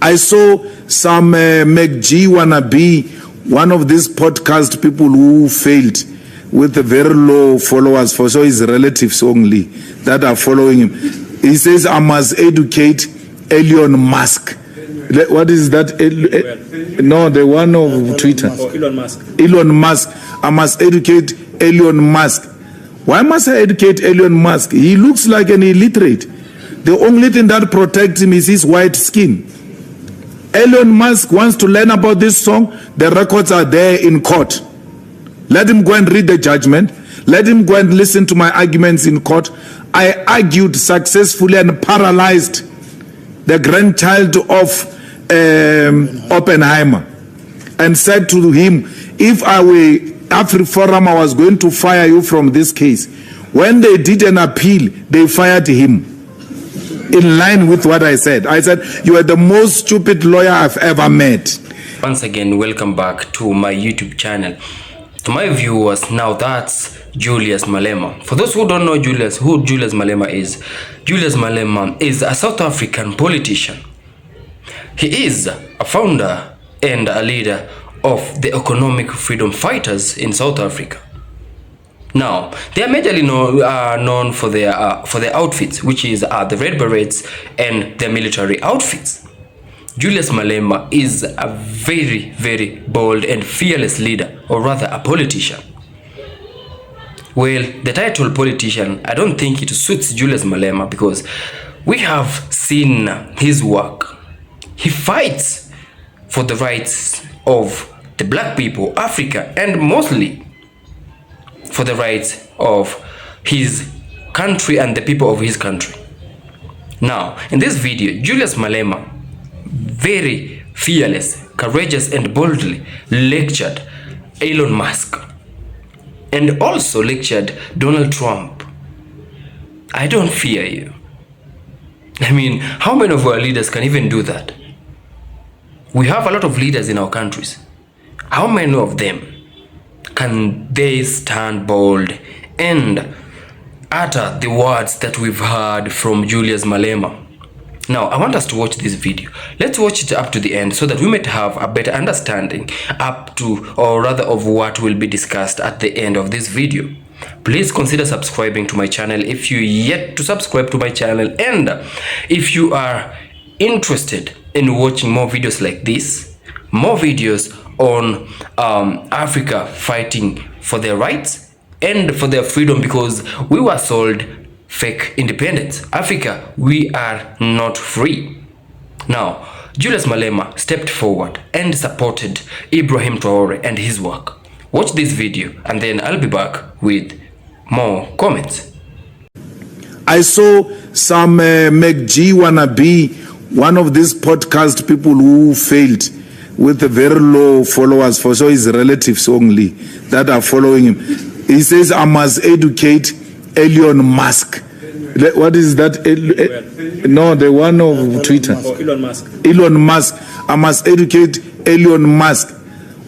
I saw some McG wannabe, one of these podcast people who failed with a very low followers, for so his relatives only that are following him. He says, I must educate Elon Musk. What is that? No, the one of Twitter. Elon Musk. Elon Musk. I must educate Elon Musk. Why must I educate Elon Musk? He looks like an illiterate. The only thing that protects him is his white skin. Elon Musk wants to learn about this song. The records are there in court. Let him go and read the judgment. Let him go and listen to my arguments in court. I argued successfully and paralyzed the grandchild of Oppenheimer and said to him, if I were AfriForum, I was going to fire you from this case. When they did an appeal, they fired him. In line with what I said. I said, you are the most stupid lawyer I've ever met. Once again, welcome back to my YouTube channel. To my viewers, now that's Julius Malema. For those who don't know who Julius Malema is a South African politician. He is a founder and a leader of the economic freedom fighters in South Africa. Now, they are majorly known for their outfits, which is the red berets and their military outfits. Julius Malema is a very, very bold and fearless leader, or rather a politician. Well, the title politician, I don't think it suits Julius Malema because we have seen his work. He fights for the rights of the black people, Africa, and mostly for the rights of his country and the people of his country. Now, in this video, Julius Malema, very fearless, courageous, and boldly lectured Elon Musk and also lectured Donald Trump. I don't fear you. I mean, how many of our leaders can even do that? We have a lot of leaders in our countries. How many of them can they stand bold and utter the words that we've heard from Julius Malema? Now, I want us to watch this video. Let's watch it up to the end so that we might have a better understanding up to, or rather of what will be discussed at the end of this video. Please consider subscribing to my channel if you yet to subscribe to my channel, and if you are interested in watching more videos like this, more videos on Africa fighting for their rights and for their freedom, because we were sold fake independence. Africa, we are not free. Now, Julius Malema stepped forward and supported IBRAHIM TRAORE and his work. Watch this video and then I'll be back with more comments. I saw some McG wannabe, one of these podcast people who failed with a very low followers, for so his relatives only that are following him. He says, I must educate Elon Musk. What is that? No, the one of Twitter. Elon Musk. Elon Musk. I must educate Elon Musk.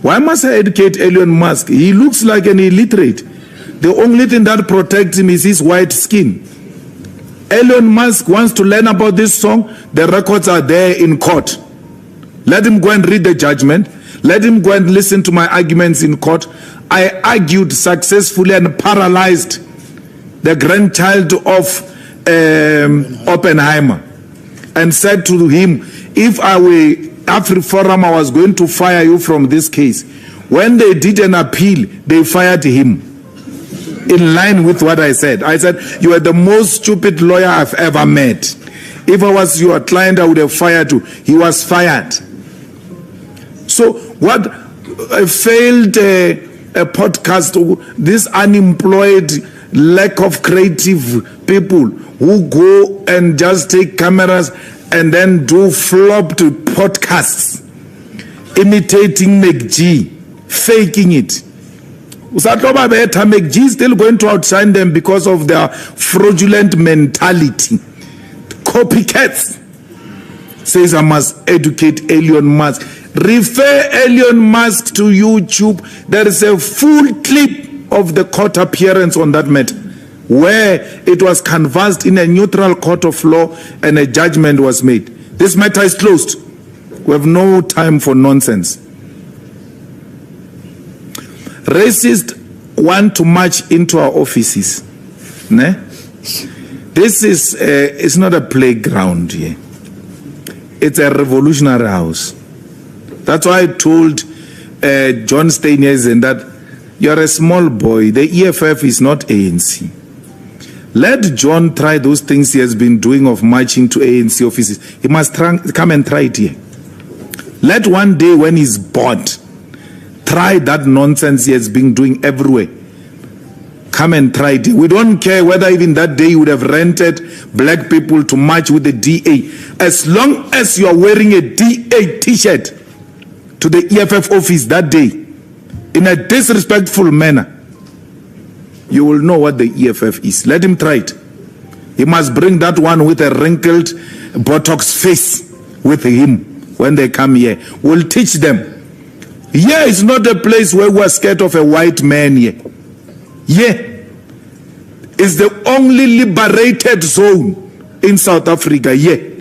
Why must I educate Elon Musk? He looks like an illiterate. The only thing that protects him is his white skin. Elon Musk wants to learn about this song. The records are there in court. Let him go and read the judgment. Let him go and listen to my arguments in court. I argued successfully and paralyzed the grandchild of Oppenheimer and said to him, if I were AfriForum, I was going to fire you from this case. When they did an appeal, they fired him. In line with what I said. I said, you are the most stupid lawyer I've ever met. If I was your client, I would have fired you. He was fired. So what failed a podcast, this unemployed, lack of creative people who go and just take cameras and then do flopped podcasts, imitating McG, faking it. McG is still going to outshine them because of their fraudulent mentality. Copycats. Says I must educate Elon Musk. Refer Elon Musk to YouTube. There is a full clip of the court appearance on that matter, where it was canvassed in a neutral court of law and a judgment was made. This matter is closed. We have no time for nonsense. Racists want to march into our offices. Ne? This is it's not a playground here. It's a revolutionary house. That's why I told John Steinhuisen that you're a small boy. The EFF is not ANC. Let John try those things he has been doing of marching to ANC offices. He must come and try it here. Let one day when he's bored, try that nonsense he has been doing everywhere. Come and try it. We don't care whether even that day you would have rented black people to march with the DA. As long as you are wearing a DA t-shirt to the EFF office that day, in a disrespectful manner, you will know what the EFF is. Let him try it. He must bring that one with a wrinkled Botox face with him when they come here. We'll teach them. Here is not a place where we're scared of a white man here. Here is the only liberated zone in South Africa. Here,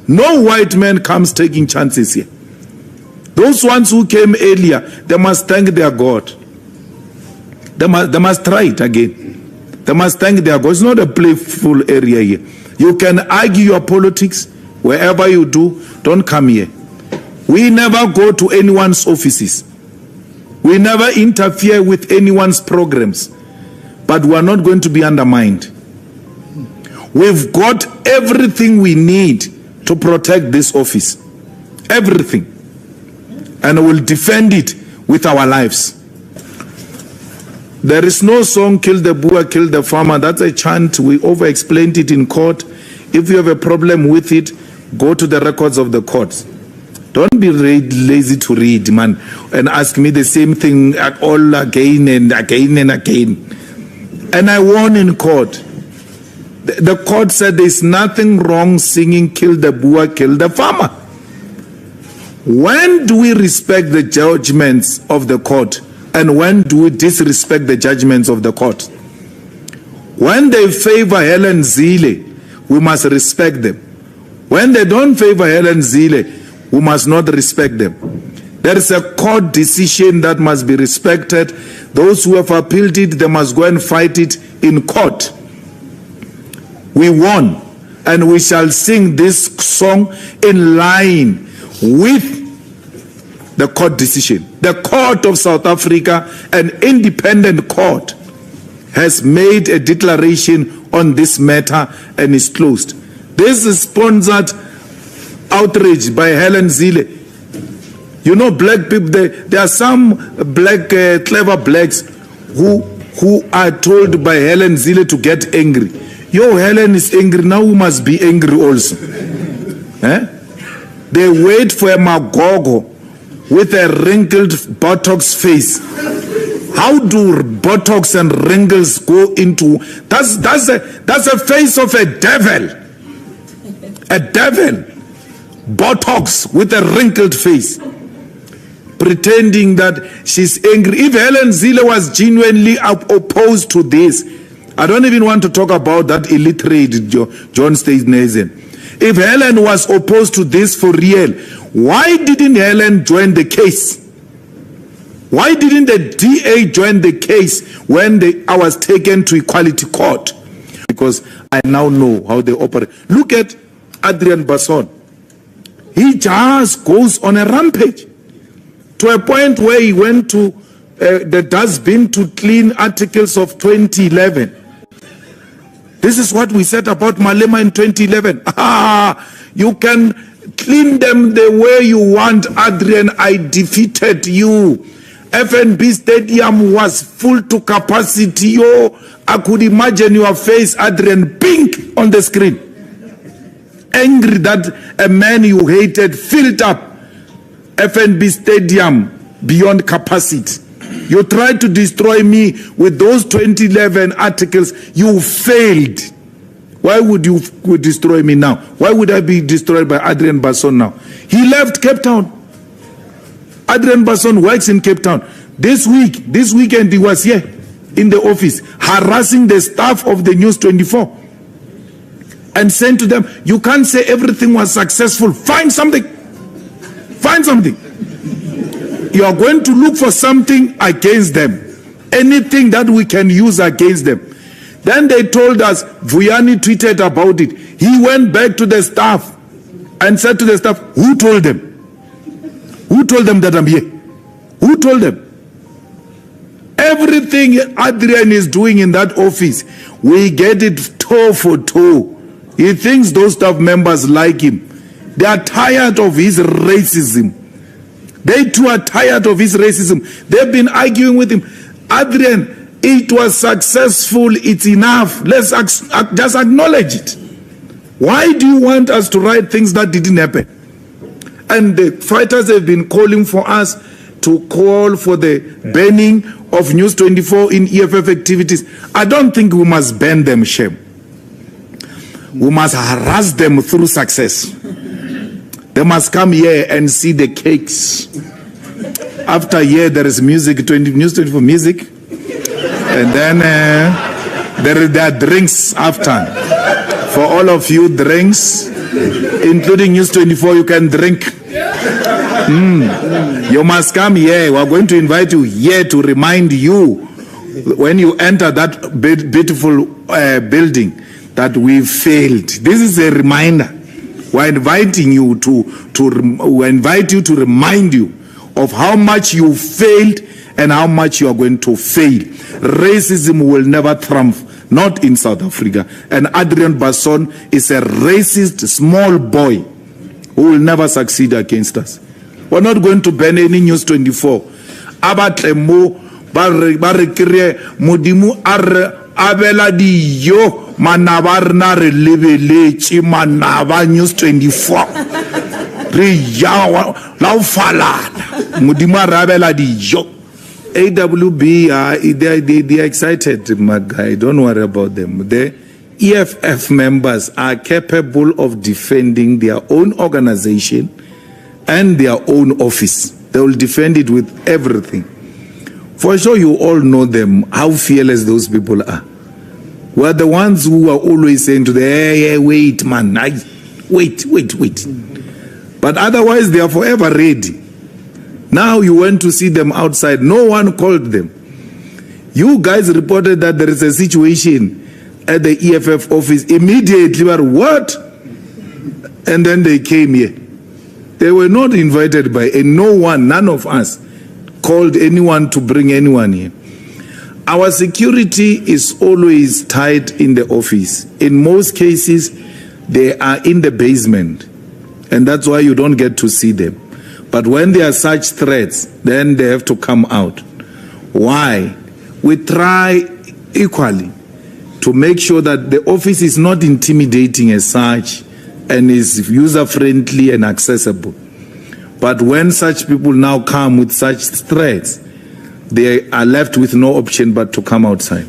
no white man comes taking chances here. Those ones who came earlier, they must thank their God. They must try it again. They must thank their God. It's not a playful area here. You can argue your politics wherever you do. Don't come here. We never go to anyone's offices. We never interfere with anyone's programs. But we are not going to be undermined. We've got everything we need to protect this office. Everything. And we'll defend it with our lives. There is no song, kill the boer, kill the farmer. That's a chant. We over-explained it in court. If you have a problem with it, go to the records of the courts. Don't be lazy to read, man, and ask me the same thing all again and again and again. And I won in court. The court said there's nothing wrong singing kill the boer, kill the farmer. When do we respect the judgments of the court? And when do we disrespect the judgments of the court? When they favor Helen Zille, we must respect them. When they don't favor Helen Zille, we must not respect them. There is a court decision that must be respected. Those who have appealed it, they must go and fight it in court. We won, and we shall sing this song in line with the court decision. The court of South Africa, an independent court, has made a declaration on this matter and is closed. This is sponsored outrage by Helen Zille. You know, black people, there are some black, clever blacks who are told by Helen Zille to get angry. Yo, Helen is angry, now we must be angry also. They wait for a magogo with a wrinkled Botox face. How do Botox and wrinkles go into? That's a face of a devil. A devil. Botox with a wrinkled face, pretending that she's angry. If Helen Zille was genuinely opposed to this, I don't even want to talk about that illiterate John Steinhuisen. If Helen was opposed to this for real, why didn't Helen join the case? Why didn't the DA join the case when I was taken to Equality Court? Because I now know how they operate. Look at Adrian Basson. He just goes on a rampage to a point where he went to the dustbin to clean articles of 2011. This is what we said about Malema in 2011. You can clean them the way you want, Adrian. I defeated you. FNB Stadium was full to capacity. I could imagine your face, Adrian, pink on the screen. Angry that a man you hated filled up FNB Stadium beyond capacity. You tried to destroy me with those 2011 articles. You failed. Why would you destroy me now? Why would I be destroyed by Adrian Basson now? He left Cape Town. Adrian Basson works in Cape Town. This weekend he was here in the office harassing the staff of the News 24 and saying to them, you can't say everything was successful. Find something. Find something. You are going to look for something against them. Anything that we can use against them. Then they told us, Vuyani tweeted about it. He went back to the staff and said to the staff, who told them? Who told them that I'm here? Who told them? Everything Adrian is doing in that office, we get it toe for toe. He thinks those staff members like him. They are tired of his racism. They too are tired of his racism. They've been arguing with him. Adrian, it was successful. It's enough. Let's just acknowledge it. Why do you want us to write things that didn't happen? And the fighters have been calling for us to call for the banning of News 24 in EFF activities. I don't think we must ban them, Shem. We must harass them through success. They must come here and see the cakes. After here, there is music, News 24 music. And then there are drinks after. For all of you, drinks, including News 24, you can drink. You must come here. We are going to invite you here to remind you when you enter that beautiful building that we failed. This is a reminder. We're inviting you we invite you to remind you of how much you failed and how much you are going to fail. Racism will never triumph, not in South Africa. And Adrian Basson is a racist small boy who will never succeed against us. We're not going to ban any News 24. Abatlemo barekire modimu abela diyo manabarna re lebeletse manaba News 24. Re ya la ufalana modimu arabela diyo. AWB they are excited, my guy. Don't worry about them. The EFF members are capable of defending their own organization and their own office. They will defend it with everything. For sure, you all know them, how fearless those people are. We're the ones who are always saying to them, hey, wait, man, wait. But otherwise, they are forever ready. Now you went to see them outside. No one called them. You guys reported that there is a situation at the EFF office. Immediately, but what? And then they came here. They were not invited by no one, none of us called anyone to bring anyone here. Our security is always tight in the office. In most cases, they are in the basement, and that's why you don't get to see them. But when there are such threats, then they have to come out. Why? We try equally to make sure that the office is not intimidating as such and is user-friendly and accessible. But when such people now come with such threats, they are left with no option but to come outside.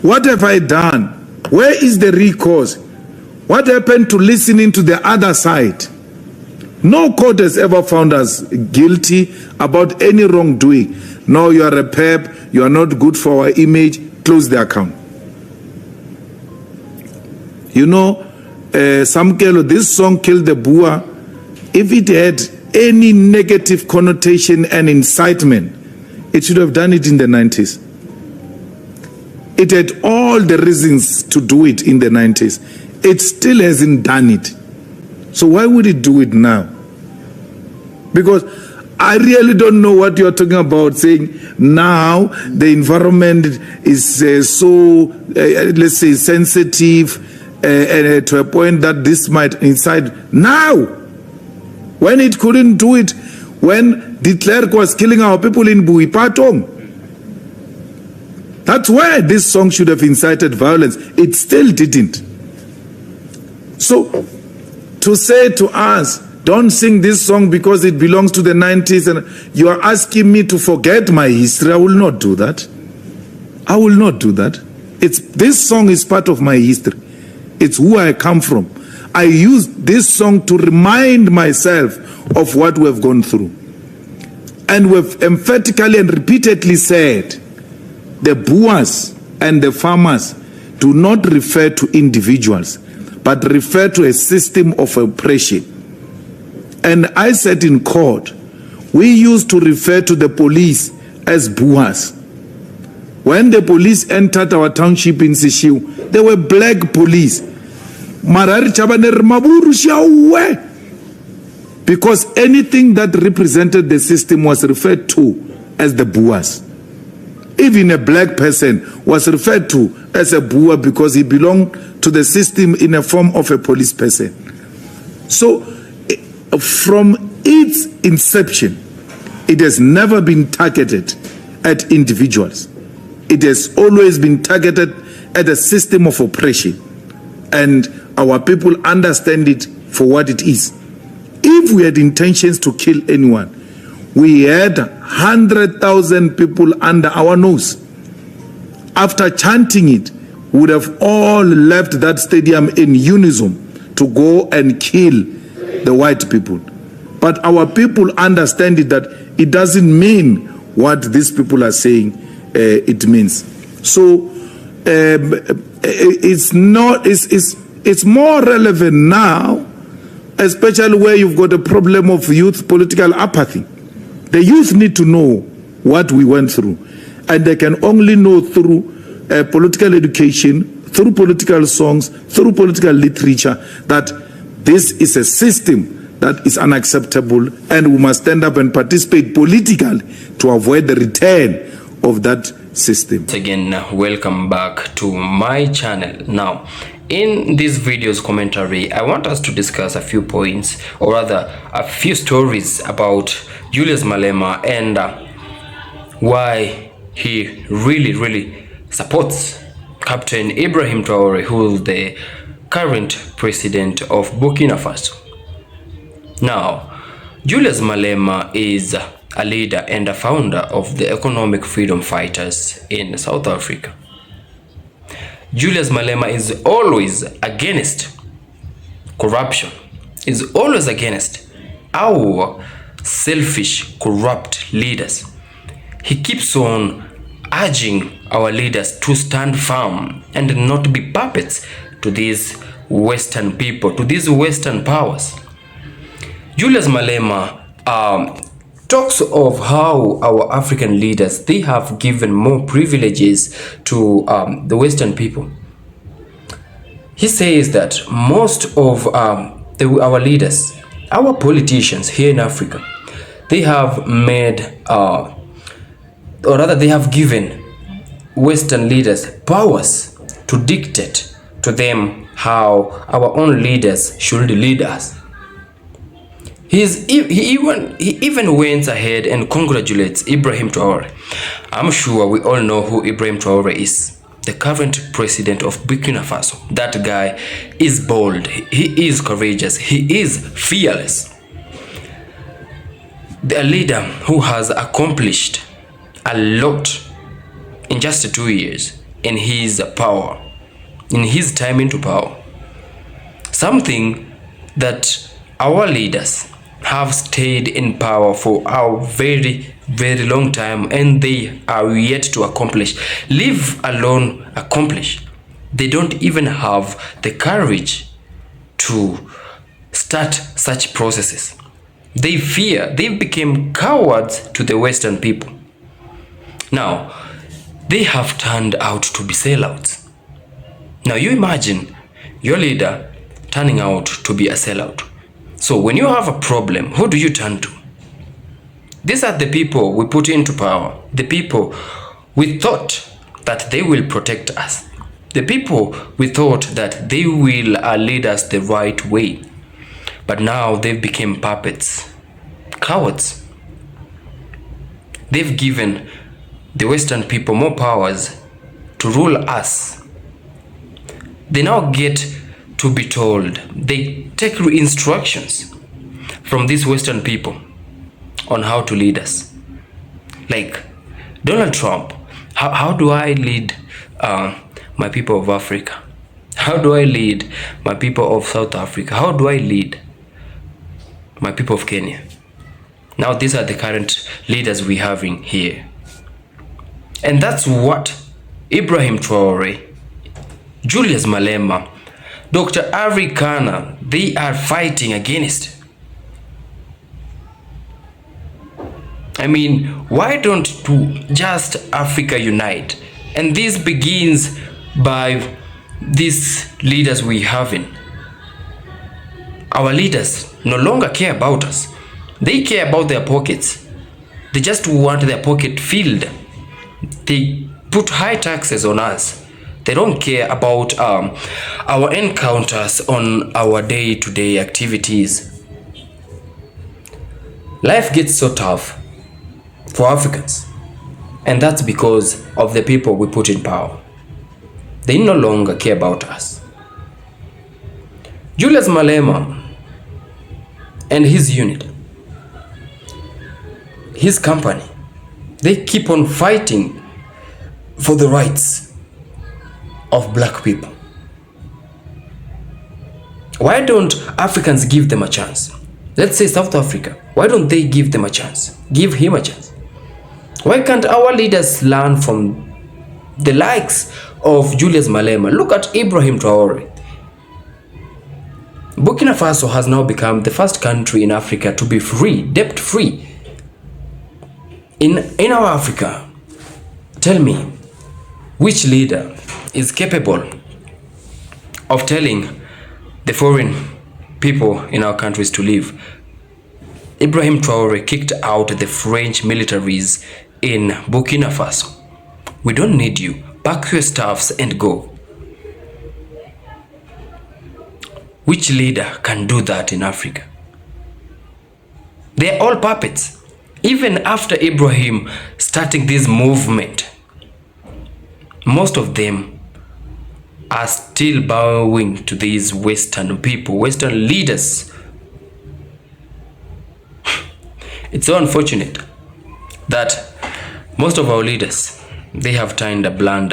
What have I done? Where is the recourse? What happened to listening to the other side? No court has ever found us guilty about any wrongdoing. No, you are a pep, you are not good for our image, close the account. You know, Samkelo, this song Kill the Boer, if it had any negative connotation and incitement, it should have done it in the 90s. It had all the reasons to do it in the 90s. It still hasn't done it. So why would it do it now? Because I really don't know what you're talking about, saying now the environment is let's say, sensitive to a point that this might incite now. When it couldn't do it, when de Klerk was killing our people in Buipatong. That's where this song should have incited violence. It still didn't. So, to say to us, don't sing this song because it belongs to the 90s and you are asking me to forget my history, I will not do that. I will not do that. This song is part of my history. It's who I come from. I use this song to remind myself of what we've gone through. And we've emphatically and repeatedly said, the Boers and the farmers do not refer to individuals, but refer to a system of oppression. And I said in court, we used to refer to the police as boers. When the police entered our township in Sishiu, they were black police. Because anything that represented the system was referred to as the boers. Even a black person was referred to as a boer because he belonged to the system in a form of a police person. So from its inception, it has never been targeted at individuals. It has always been targeted at a system of oppression. And our people understand it for what it is. If we had intentions to kill anyone, we had 100,000 people under our nose. After chanting it, we would have all left that stadium in unison to go and kill the white people. But our people understand it, that it doesn't mean what these people are saying it means. So it's more relevant now, especially where you've got a problem of youth political apathy. The youth need to know what we went through, and they can only know through political education, through political songs, through political literature, that this is a system that is unacceptable, and we must stand up and participate politically to avoid the return of that system. Again, welcome back to my channel. Now, in this video's commentary, I want us to discuss a few points, or rather a few stories about Julius Malema and why he really supports Captain Ibrahim Traore, who is the current president of Burkina Faso. Now, Julius Malema is a leader and a founder of the economic freedom fighters in South Africa. Julius Malema is always against corruption, is always against our selfish, corrupt leaders. He keeps on urging our leaders to stand firm and not be puppets to these Western people, to these Western powers. Julius Malema talks of how our African leaders, they have given more privileges to the Western people. He says that most of our leaders, our politicians here in Africa, they have made, or rather they have given Western leaders powers to dictate to them how our own leaders should lead us. He even went ahead and congratulates Ibrahim Traore. I'm sure we all know who Ibrahim Traore is, the current president of Burkina Faso. That guy is bold, he is courageous, he is fearless. A leader who has accomplished a lot in just 2 years in his power, in his time into power. Something that our leaders have stayed in power for a very long time, and they are yet to accomplish, leave alone accomplish. They don't even have the courage to start such processes. They fear, they became cowards to the Western people. Now, they have turned out to be sellouts. Now you imagine your leader turning out to be a sellout. So when you have a problem, who do you turn to? These are the people we put into power, the people we thought that they will protect us, the people we thought that they will lead us the right way. But now they've become puppets, cowards. They've given the Western people more powers to rule us. They now get to be told, they take instructions from these Western people on how to lead us. Like Donald Trump, how do I lead my people of Africa? How do I lead my people of South Africa? How do I lead my people of Kenya? Now these are the current leaders we're having here. And that's what Ibrahim Traore, Julius Malema, Dr. Ari Kana, they are fighting against. I mean, why don't just Africa unite? And this begins by these leaders we have in. Our leaders no longer care about us. They care about their pockets. They just want their pocket filled. They put high taxes on us. They don't care about our encounters on our day-to-day activities. Life gets so tough for Africans, and that's because of the people we put in power. They no longer care about us. Julius Malema and his unit, his company, they keep on fighting for the rights of black people. Why don't Africans give them a chance? Let's say South Africa. Why don't they give them a chance? Give him a chance. Why can't our leaders learn from the likes of Julius Malema? Look at IBRAHIM Traoore. Burkina Faso has now become the first country in Africa to be free, debt-free. In our Africa, tell me, which leader is capable of telling the foreign people in our countries to leave? IBRAHIM Traoore kicked out the French militaries in Burkina Faso. We don't need you. Pack your stuffs and go. Which leader can do that in Africa? They're all puppets. Even after Ibrahim starting this movement, most of them are still bowing to these Western people, Western leaders. It's so unfortunate that most of our leaders, they have turned a blind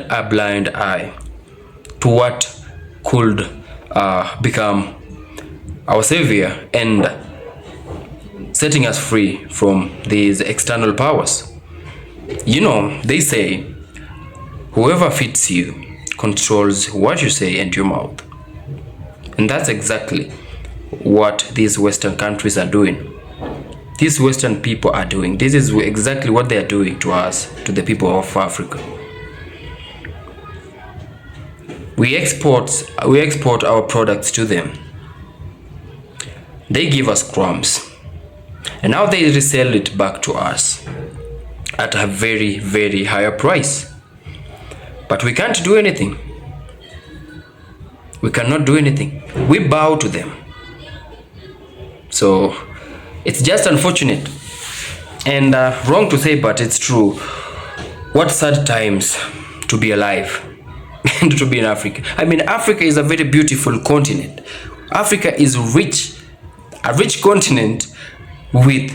eye to what could become our savior and setting us free from these external powers. You know, they say, whoever fits you controls what you say and your mouth. And that's exactly what these Western countries are doing. These Western people are doing. This is exactly what they are doing to us, to the people of Africa. We export our products to them. They give us crumbs. And now they resell it back to us at a very, very higher price. But we can't do anything. We cannot do anything. We bow to them. So it's just unfortunate and wrong to say, but it's true. What sad times to be alive and to be in Africa. I mean, Africa is a very beautiful continent. Africa is rich, a rich continent with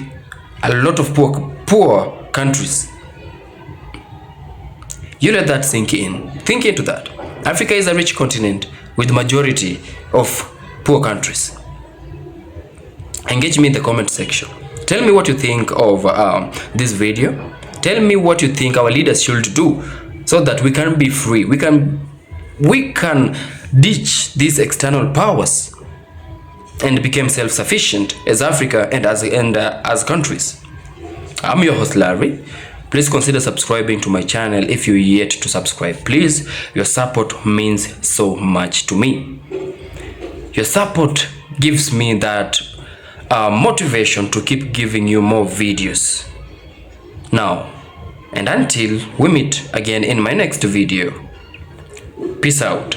a lot of poor countries. You let that sink in. Think into that. Africa is a rich continent with majority of poor countries. Engage me in the comment section. Tell me what you think of this video. Tell me what you think our leaders should do so that we can be free. We can ditch these external powers and become self-sufficient as Africa and as countries. I'm your host Larry. Please consider subscribing to my channel if you're yet to subscribe. Please, your support means so much to me. Your support gives me that motivation to keep giving you more videos. Now, and until we meet again in my next video, peace out.